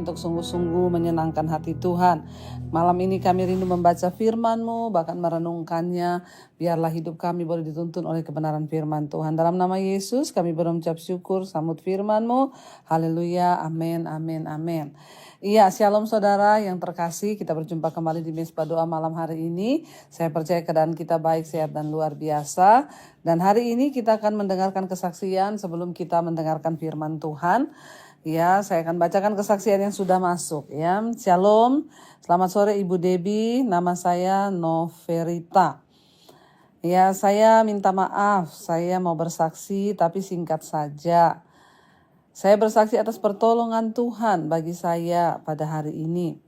untuk sungguh-sungguh menyenangkan hati Tuhan. Malam ini kami rindu membaca firman-Mu, bahkan merenungkannya. Biarlah hidup kami boleh dituntun oleh kebenaran firman Tuhan. Dalam nama Yesus kami berucap syukur, sambut firman-Mu. Haleluya, amin, amin, amin. Iya, shalom saudara yang terkasih, kita berjumpa kembali di Mezbah Doa malam hari ini. Saya percaya keadaan kita baik, sehat, dan luar biasa. Dan hari ini kita akan mendengarkan kesaksian sebelum kita mendengarkan firman Tuhan. Ya, saya akan bacakan kesaksian yang sudah masuk. Ya, shalom, selamat sore Ibu Debbie, nama saya Noverita. Ya, saya minta maaf, saya mau bersaksi tapi singkat saja. Saya bersaksi atas pertolongan Tuhan bagi saya pada hari ini.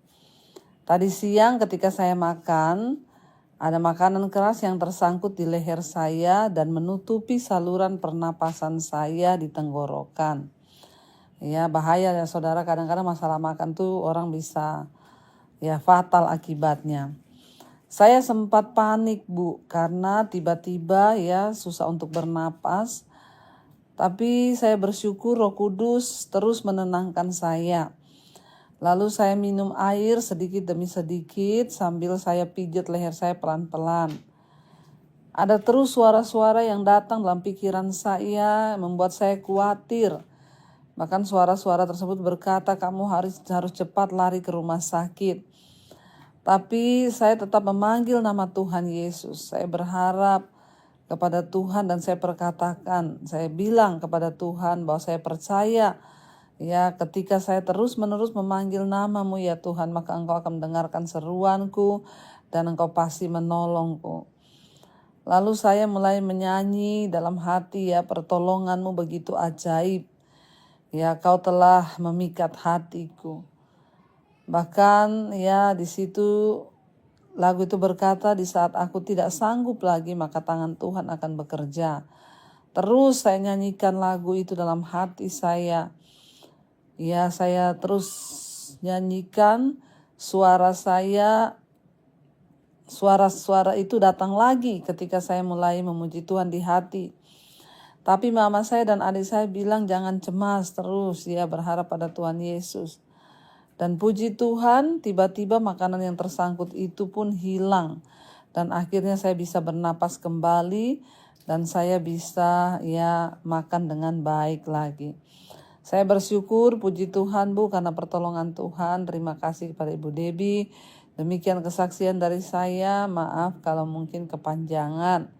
Tadi siang ketika saya makan, ada makanan keras yang tersangkut di leher saya dan menutupi saluran pernapasan saya di tenggorokan. Ya, bahaya ya saudara, kadang-kadang masalah makan tuh orang bisa fatal akibatnya. Saya sempat panik Bu, karena tiba-tiba susah untuk bernapas. Tapi saya bersyukur Roh Kudus terus menenangkan saya. Lalu saya minum air sedikit demi sedikit sambil saya pijat leher saya pelan-pelan. Ada terus suara-suara yang datang dalam pikiran saya membuat saya khawatir. Bahkan suara-suara tersebut berkata kamu harus cepat lari ke rumah sakit. Tapi saya tetap memanggil nama Tuhan Yesus. Saya berharap kepada Tuhan dan saya perkatakan, saya bilang kepada Tuhan bahwa saya percaya ketika saya terus-menerus memanggil nama-Mu ya Tuhan, maka Engkau akan mendengarkan seruanku dan Engkau pasti menolongku. Lalu saya mulai menyanyi dalam hati pertolongan-Mu begitu ajaib. Ya, Kau telah memikat hatiku. Bahkan di situ lagu itu berkata, di saat aku tidak sanggup lagi, maka tangan Tuhan akan bekerja. Terus saya nyanyikan lagu itu dalam hati saya. Ya, saya terus nyanyikan suara itu datang lagi ketika saya mulai memuji Tuhan di hati. Tapi mama saya dan adik saya bilang jangan cemas terus, berharap pada Tuhan Yesus. Dan puji Tuhan, tiba-tiba makanan yang tersangkut itu pun hilang. Dan akhirnya saya bisa bernapas kembali dan saya bisa makan dengan baik lagi. Saya bersyukur, puji Tuhan Bu, karena pertolongan Tuhan. Terima kasih kepada Ibu Debbie. Demikian kesaksian dari saya, maaf kalau mungkin kepanjangan.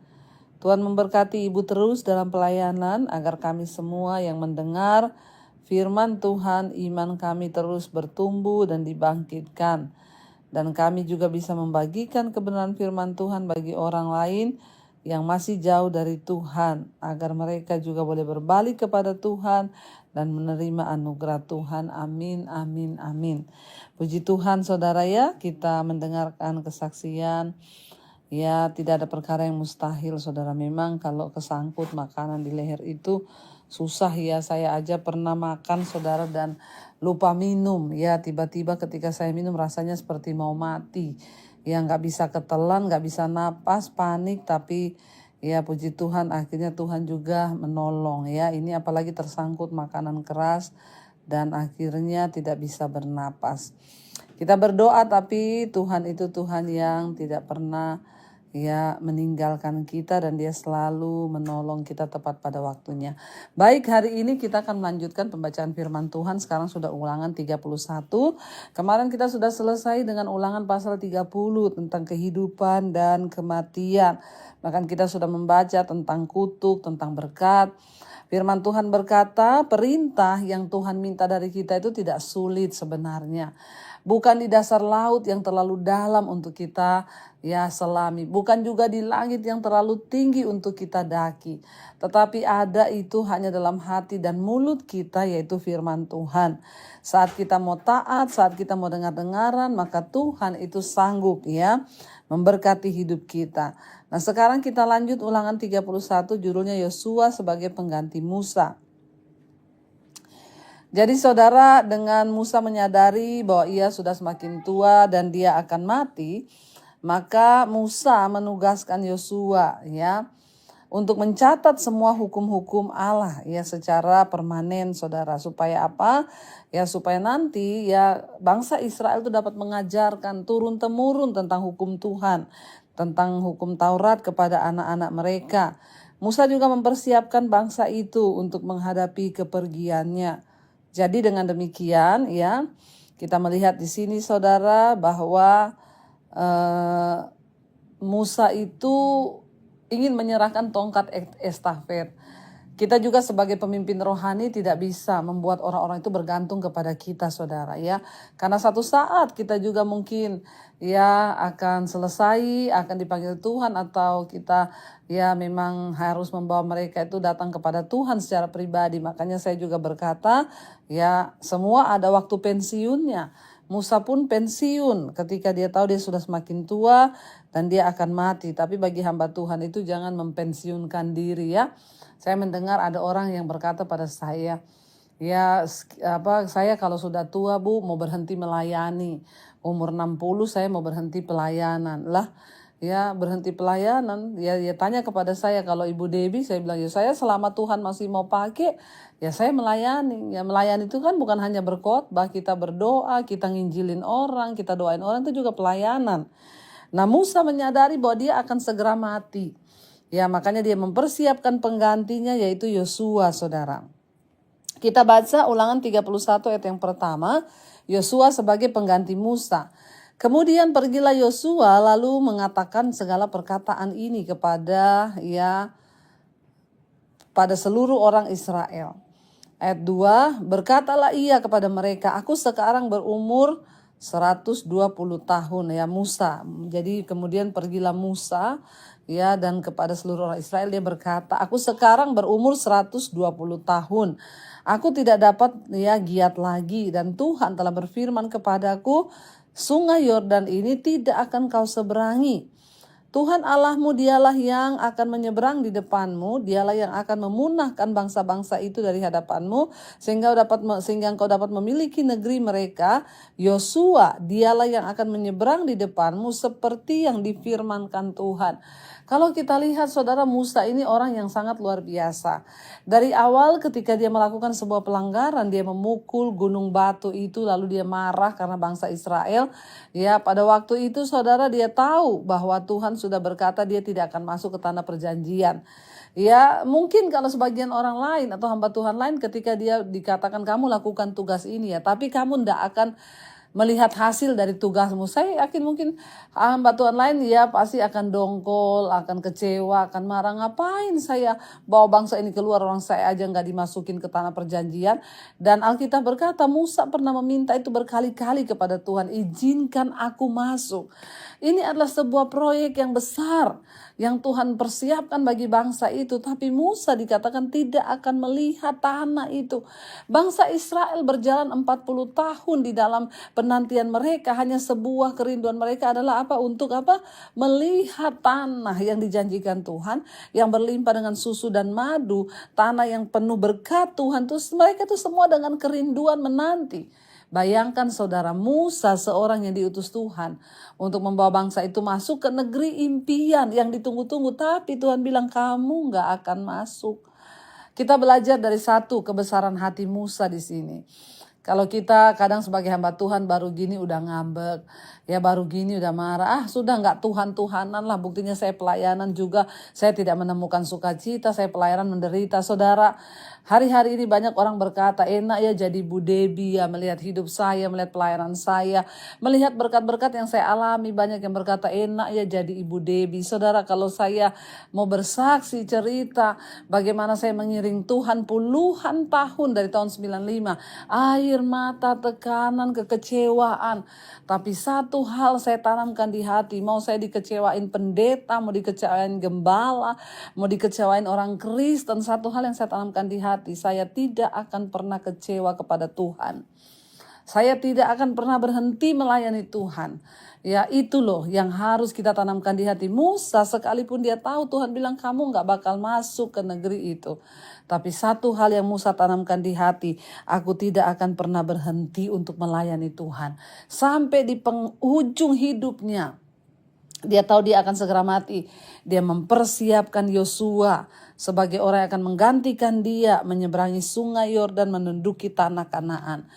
Tuhan memberkati Ibu terus dalam pelayanan agar kami semua yang mendengar firman Tuhan, iman kami terus bertumbuh dan dibangkitkan. Dan kami juga bisa membagikan kebenaran firman Tuhan bagi orang lain yang masih jauh dari Tuhan. Agar mereka juga boleh berbalik kepada Tuhan dan menerima anugerah Tuhan. Amin, amin, amin. Puji Tuhan saudara kita mendengarkan kesaksian. Tidak ada perkara yang mustahil saudara. Memang kalau kesangkut makanan di leher itu susah saya aja pernah makan saudara dan lupa minum. Tiba-tiba ketika saya minum rasanya seperti mau mati. Gak bisa ketelan, gak bisa napas, panik. Tapi puji Tuhan akhirnya Tuhan juga menolong. Ini apalagi tersangkut makanan keras dan akhirnya tidak bisa bernapas. Kita berdoa tapi Tuhan itu Tuhan yang tidak pernah meninggalkan kita dan Dia selalu menolong kita tepat pada waktunya. Baik, hari ini kita akan melanjutkan pembacaan firman Tuhan. Sekarang sudah ulangan 31. Kemarin kita sudah selesai dengan ulangan pasal 30 tentang kehidupan dan kematian. Bahkan kita sudah membaca tentang kutuk, tentang berkat. Firman Tuhan berkata, perintah yang Tuhan minta dari kita itu tidak sulit sebenarnya. Bukan di dasar laut yang terlalu dalam untuk kita selami. Bukan juga di langit yang terlalu tinggi untuk kita daki. Tetapi ada itu hanya dalam hati dan mulut kita, yaitu firman Tuhan. Saat kita mau taat, saat kita mau dengar-dengaran, maka Tuhan itu sanggup memberkati hidup kita. Nah, sekarang kita lanjut ulangan 31, judulnya Yosua sebagai pengganti Musa. Jadi saudara, dengan Musa menyadari bahwa ia sudah semakin tua dan dia akan mati, maka Musa menugaskan Yosua untuk mencatat semua hukum-hukum Allah ya secara permanen saudara. Supaya apa? Ya supaya nanti ya bangsa Israel itu dapat mengajarkan turun-temurun tentang hukum Tuhan, tentang hukum Taurat kepada anak-anak mereka. Musa juga mempersiapkan bangsa itu untuk menghadapi kepergiannya. Jadi dengan demikian ya kita melihat di sini saudara bahwa Musa itu ingin menyerahkan tongkat estafet. Kita juga sebagai pemimpin rohani tidak bisa membuat orang-orang itu bergantung kepada kita saudara ya. Karena satu saat kita juga mungkin ya akan selesai, akan dipanggil Tuhan, atau kita ya memang harus membawa mereka itu datang kepada Tuhan secara pribadi. Makanya saya juga berkata ya semua ada waktu pensiunnya. Musa pun pensiun ketika dia tahu dia sudah semakin tua dan dia akan mati. Tapi bagi hamba Tuhan itu jangan mempensiunkan diri ya. Saya mendengar ada orang yang berkata pada saya, ya saya kalau sudah tua Bu mau berhenti melayani. Umur 60 saya mau berhenti pelayanan. Lah ya berhenti pelayanan, ya tanya kepada saya, kalau Ibu Debbie, saya bilang ya saya selama Tuhan masih mau pakai, ya saya melayani. Ya melayani itu kan bukan hanya berkhotbah, kita berdoa, kita nginjilin orang, kita doain orang, itu juga pelayanan. Nah Musa menyadari bahwa dia akan segera mati. Ya makanya dia mempersiapkan penggantinya yaitu Yosua saudara. Kita baca Ulangan 31 ayat yang pertama, Yosua sebagai pengganti Musa. Kemudian pergilah Yosua lalu mengatakan segala perkataan ini kepada pada seluruh orang Israel. Ayat 2, berkatalah ia kepada mereka, aku sekarang berumur 120 tahun ya Musa. Jadi kemudian pergilah Musa ya dan kepada seluruh orang Israel dia berkata, aku sekarang berumur 120 tahun. Aku tidak dapat ya giat lagi, dan Tuhan telah berfirman kepadaku, sungai Yordan ini tidak akan kau seberangi. Tuhan Allahmu dialah yang akan menyeberang di depanmu, dialah yang akan memunahkan bangsa-bangsa itu dari hadapanmu sehingga engkau dapat memiliki negeri mereka. Yosua dialah yang akan menyeberang di depanmu seperti yang difirmankan Tuhan. Kalau kita lihat saudara, Musa ini orang yang sangat luar biasa. Dari awal ketika dia melakukan sebuah pelanggaran, dia memukul gunung batu itu lalu dia marah karena bangsa Israel. Ya pada waktu itu saudara dia tahu bahwa Tuhan sudah berkata dia tidak akan masuk ke tanah perjanjian. Ya mungkin kalau sebagian orang lain atau hamba Tuhan lain ketika dia dikatakan kamu lakukan tugas ini ya, tapi kamu tidak akan melihat hasil dari tugasmu. Saya yakin mungkin hamba Tuhan lain ya pasti akan dongkol, akan kecewa, akan marah. Ngapain saya bawa bangsa ini keluar, orang saya aja gak dimasukin ke tanah perjanjian. Dan Alkitab berkata Musa pernah meminta itu berkali-kali kepada Tuhan, izinkan aku masuk. Ini adalah sebuah proyek yang besar yang Tuhan persiapkan bagi bangsa itu. Tapi Musa dikatakan tidak akan melihat tanah itu. Bangsa Israel berjalan 40 tahun di dalam penantian mereka. Hanya sebuah kerinduan mereka adalah apa? Untuk apa? Melihat tanah yang dijanjikan Tuhan, yang berlimpah dengan susu dan madu, tanah yang penuh berkat Tuhan. Terus mereka itu semua dengan kerinduan menanti. Bayangkan saudara, Musa seorang yang diutus Tuhan untuk membawa bangsa itu masuk ke negeri impian yang ditunggu-tunggu. Tapi Tuhan bilang kamu gak akan masuk. Kita belajar dari satu kebesaran hati Musa di sini. Kalau kita kadang sebagai hamba Tuhan baru gini udah ngambek, ya baru gini udah marah, sudah gak Tuhan-Tuhanan lah. Buktinya saya pelayanan juga, saya tidak menemukan sukacita, saya pelayanan menderita. Saudara, hari-hari ini banyak orang berkata, enak ya jadi Bu Debbie ya, melihat hidup saya, melihat pelayanan saya, melihat berkat-berkat yang saya alami. Banyak yang berkata enak ya jadi Ibu Debbie. Saudara, kalau saya mau bersaksi cerita bagaimana saya mengiring Tuhan puluhan tahun dari tahun 95, air mata, tekanan, kekecewaan. Tapi satu hal saya tanamkan di hati, mau saya dikecewain pendeta, mau dikecewain gembala, mau dikecewain orang Kristen, satu hal yang saya tanamkan di hati, saya tidak akan pernah kecewa kepada Tuhan. Saya tidak akan pernah berhenti melayani Tuhan. Ya itu loh yang harus kita tanamkan di hati. Musa sekalipun dia tahu Tuhan bilang kamu gak bakal masuk ke negeri itu. Tapi satu hal yang Musa tanamkan di hati, aku tidak akan pernah berhenti untuk melayani Tuhan. Sampai di penghujung hidupnya. Dia tahu dia akan segera mati. Dia mempersiapkan Yosua sebagai orang yang akan menggantikan dia menyeberangi sungai Yordan menduduki tanah Kanaan.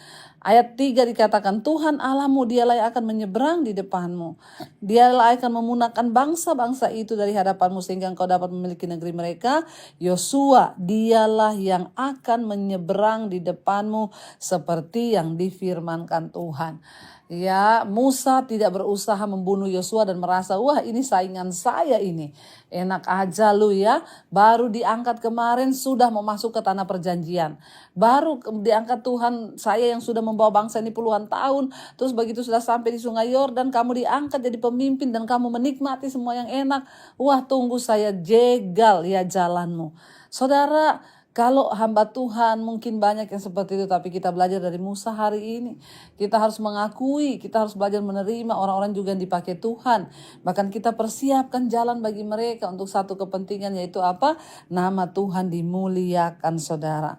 Ayat 3 dikatakan, Tuhan Allahmu dialah yang akan menyeberang di depanmu. Dialah yang akan memunahkan bangsa-bangsa itu dari hadapanmu sehingga engkau dapat memiliki negeri mereka. Yosua dialah yang akan menyeberang di depanmu seperti yang difirmankan Tuhan. Ya, Musa tidak berusaha membunuh Yosua dan merasa, wah ini saingan saya ini. Enak aja lu ya, baru diangkat kemarin sudah mau masuk ke tanah perjanjian. Baru diangkat Tuhan, saya yang sudah membawa bangsa ini puluhan tahun. Terus begitu sudah sampai di sungai Yordan, kamu diangkat jadi pemimpin dan kamu menikmati semua yang enak. Wah, tunggu saya jegal ya jalanmu. Saudara, kalau hamba Tuhan mungkin banyak yang seperti itu, tapi kita belajar dari Musa hari ini. Kita harus mengakui, kita harus belajar menerima orang-orang juga yang dipakai Tuhan. Bahkan kita persiapkan jalan bagi mereka untuk satu kepentingan, yaitu apa? Nama Tuhan dimuliakan, saudara.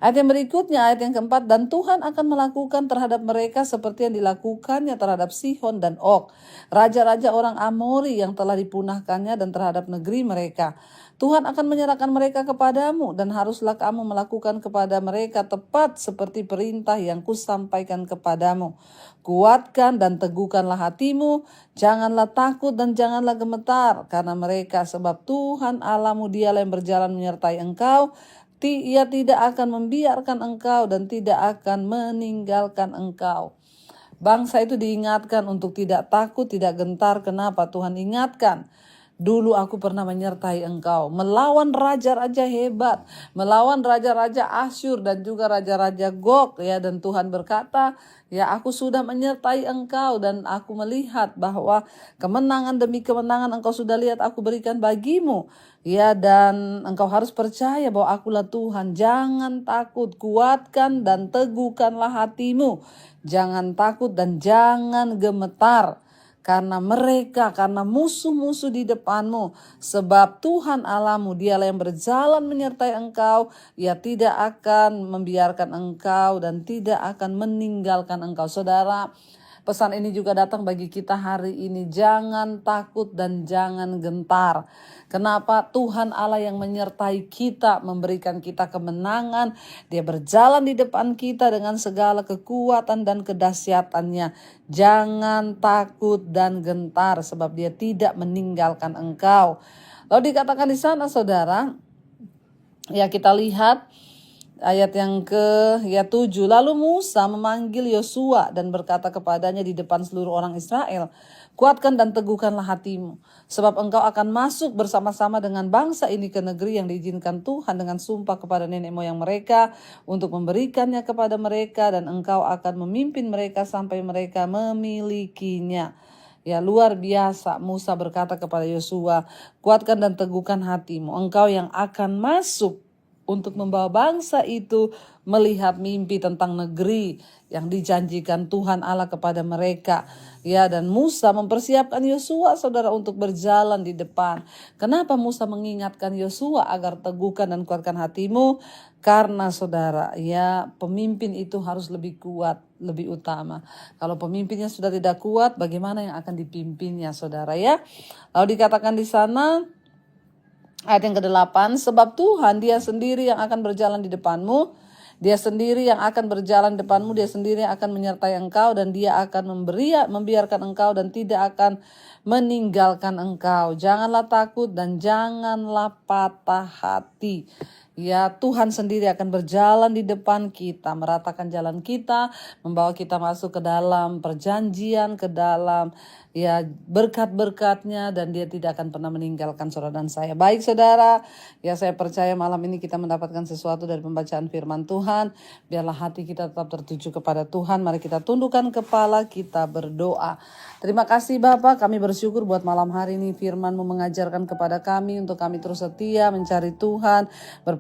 Ayat yang berikutnya, ayat yang keempat, dan Tuhan akan melakukan terhadap mereka seperti yang dilakukannya terhadap Sihon dan Og, raja-raja orang Amori yang telah dipunahkannya, dan terhadap negeri mereka. Tuhan akan menyerahkan mereka kepadamu, dan haruslah kamu melakukan kepada mereka tepat seperti perintah yang kusampaikan kepadamu. Kuatkan dan teguhkanlah hatimu, janganlah takut dan janganlah gemetar karena mereka, sebab Tuhan Allahmu dialah yang berjalan menyertai engkau. Ia tidak akan membiarkan engkau dan tidak akan meninggalkan engkau. Bangsa itu diingatkan untuk tidak takut, tidak gentar. Kenapa? Tuhan ingatkan. Dulu aku pernah menyertai engkau, melawan raja-raja hebat, melawan raja-raja Asyur dan juga raja-raja Gog, ya. Dan Tuhan berkata, ya aku sudah menyertai engkau dan aku melihat bahwa kemenangan demi kemenangan engkau sudah lihat aku berikan bagimu. Ya, dan engkau harus percaya bahwa akulah Tuhan. Jangan takut, kuatkan dan teguhkanlah hatimu. Jangan takut dan jangan gemetar. Karena mereka, karena musuh-musuh di depanmu. Sebab Tuhan Allahmu dialah yang berjalan menyertai engkau. Ia tidak akan membiarkan engkau dan tidak akan meninggalkan engkau. Saudara, pesan ini juga datang bagi kita hari ini. Jangan takut dan jangan gentar. Kenapa? Tuhan Allah yang menyertai kita, memberikan kita kemenangan. Dia berjalan di depan kita dengan segala kekuatan dan kedahsyatannya. Jangan takut dan gentar sebab dia tidak meninggalkan engkau. Lalu dikatakan di sana, saudara, ya kita lihat ayat yang ke-7. Lalu Musa memanggil Yosua dan berkata kepadanya di depan seluruh orang Israel, kuatkan dan teguhkanlah hatimu, sebab engkau akan masuk bersama-sama dengan bangsa ini ke negeri yang diizinkan Tuhan dengan sumpah kepada nenek moyang mereka untuk memberikannya kepada mereka, dan engkau akan memimpin mereka sampai mereka memilikinya. Ya, luar biasa. Musa berkata kepada Yosua, kuatkan dan teguhkan hatimu, engkau yang akan masuk untuk membawa bangsa itu melihat mimpi tentang negeri yang dijanjikan Tuhan Allah kepada mereka. Ya, dan Musa mempersiapkan Yosua, saudara, untuk berjalan di depan. Kenapa Musa mengingatkan Yosua agar teguhkan dan kuatkan hatimu? Karena saudara, ya, pemimpin itu harus lebih kuat, lebih utama. Kalau pemimpinnya sudah tidak kuat, bagaimana yang akan dipimpinnya, saudara, ya? Lalu dikatakan di sana, ayat yang ke-8, sebab Tuhan dia sendiri yang akan berjalan di depanmu, dia sendiri yang akan berjalan di depanmu, dia sendiri yang akan menyertai engkau, dan dia akan membiarkan engkau dan tidak akan meninggalkan engkau. Janganlah takut dan janganlah patah hati. Ya, Tuhan sendiri akan berjalan di depan kita, meratakan jalan kita, membawa kita masuk ke dalam perjanjian, ke dalam ya berkat-berkatnya, dan dia tidak akan pernah meninggalkan saudara dan saya. Baik saudara, ya saya percaya malam ini kita mendapatkan sesuatu dari pembacaan firman Tuhan. Biarlah hati kita tetap tertuju kepada Tuhan. Mari kita tundukkan kepala, kita berdoa. Terima kasih Bapa, kami bersyukur buat malam hari ini firman-Mu mengajarkan kepada kami untuk kami terus setia mencari Tuhan,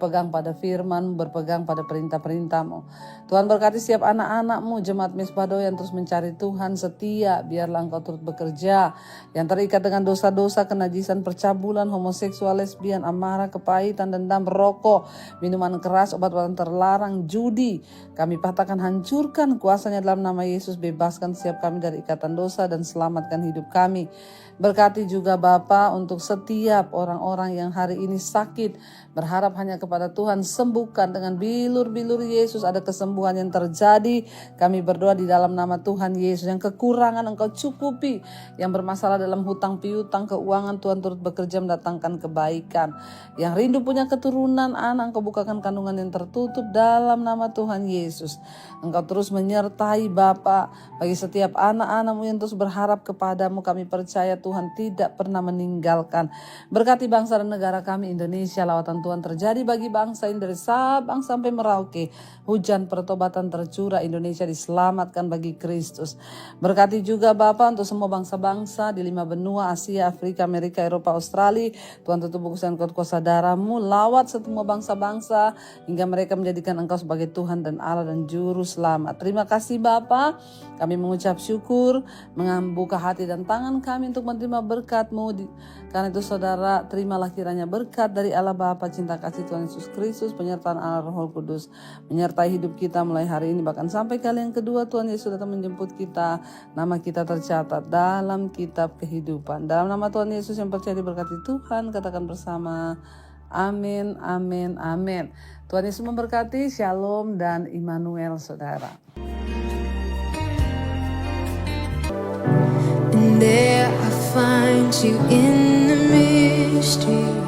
berpegang pada firman, berpegang pada perintah-perintah-Mu. Tuhan berkati setiap anak-anak-Mu, jemaat Misbah yang terus mencari Tuhan setia, biarlah Engkau turut bekerja. Yang terikat dengan dosa-dosa, kenajisan, percabulan, homoseksual, lesbian, amarah, kepahitan, dendam, rokok, minuman keras, obat-obatan terlarang, judi, kami patahkan, hancurkan kuasanya dalam nama Yesus. Bebaskan setiap kami dari ikatan dosa dan selamatkan hidup kami. Berkati juga Bapa untuk setiap orang-orang yang hari ini sakit, berharap hanya kepada Tuhan, sembuhkan dengan bilur-bilur Yesus. Ada kesembuhan yang terjadi, kami berdoa di dalam nama Tuhan Yesus. Yang kekurangan Engkau cukupi, yang bermasalah dalam hutang piutang, keuangan, Tuhan turut bekerja mendatangkan kebaikan. Yang rindu punya keturunan anak, Engkau bukakan kandungan yang tertutup dalam nama Tuhan Yesus. Engkau terus menyertai Bapa bagi setiap anak-anak-Mu yang terus berharap kepadamu. Kami percaya Tuhan tidak pernah meninggalkan. Berkati bangsa dan negara kami Indonesia. Lawatan Tuhan terjadi bagi bangsa ini dari Sabang sampai Merauke. Hujan pertobatan tercurah, Indonesia diselamatkan bagi Kristus. Berkati juga Bapa untuk semua bangsa-bangsa di 5 benua, Asia, Afrika, Amerika, Eropa, Australia. Tuhan tutup buku dan kuasa darah-Mu, lawat semua bangsa-bangsa hingga mereka menjadikan Engkau sebagai Tuhan dan Allah dan Juru Selamat. Terima kasih Bapa, kami mengucap syukur, membuka hati dan tangan kami untuk menerima berkat-Mu. Karena itu saudara, terimalah kiranya berkat dari Allah Bapa, cinta kasih Tuhan Yesus Kristus, penyertaan Allah Roh Kudus menyertai hidup kita mulai hari ini bahkan sampai kali yang kedua Tuhan Yesus datang menjemput kita. Nama kita tercatat dalam kitab kehidupan. Dalam nama Tuhan Yesus yang percaya diberkati Tuhan, katakan bersama, amin, amin, amin. Tuhan Yesus memberkati. Shalom dan Immanuel saudara. And there I find you in the mystery.